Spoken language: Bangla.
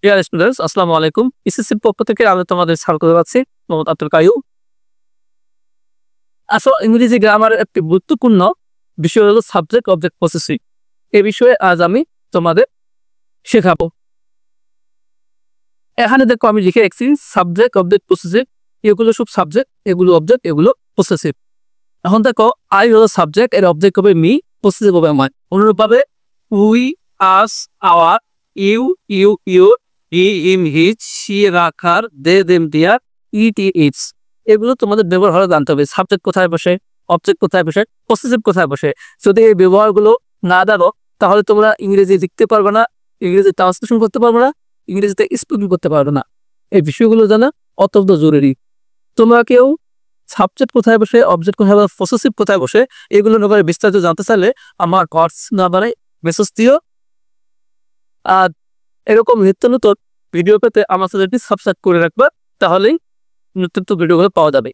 ডিয়ার স্টুডেন্টস, আসসালামু আলাইকুম। এসএসসির পক্ষ থেকে আমি তোমাদের স্বাগত জানাচ্ছি। মোহাম্মদ আব্দুল কাইয়ুম। আসলে ইংরেজি গ্রামারের একটি গুরুত্বপূর্ণ বিষয় হলো সাবজেক্ট অবজেক্ট প্রসেসিং। এই বিষয়ে আজ আমি তোমাদের শেখাবো। এখানে দেখো আমি লিখে রাখছি সাবজেক্ট অবজেক্ট প্রসেসিং। এগুলো সব সাবজেক্ট, এগুলো অবজেক্ট, এগুলো প্রসেসিভ। এখন দেখো আই হলো সাবজেক্ট, এর অবজেক্ট হবে মি, প্রসেসিভ হবে মাই। অনুরূপভাবে we, us, our, you, your, he, him, his, she, রাখার, they, them, there, it, it's. এগুলো তোমাদের ব্যবহার হলে জানতে হবে সাবজেক্ট কোথায় বসে, অবজেক্ট কোথায় বসে, প্রসেসিভ কোথায় বসে। যদি এই ব্যবহারগুলো না জানো তাহলে তোমরা ইংরেজি লিখতে পারবে না, ইংরেজি ট্রান্সলেশন করতে পারবে না, ইংরেজিতে স্পিকিং করতে পারবে না। এই বিষয়গুলো জানা অত্যন্ত জরুরি। তোমরা কেউ সাবজেক্ট কোথায় বসে, অবজেক্ট কোথায় বসে, পসেসিভ কোথায় বসে, এগুলো ব্যাপারে বিস্তারিত জানতে চাইলে আমার হোয়াটস নাম্বারে মেসেজ দিও। আর এরকম নিত্য নতুন ভিডিও পেতে আমার চ্যানেলটি সাবস্ক্রাইব করে রাখবা, তাহলেই নতুন ভিডিওগুলো পাওয়া যাবে।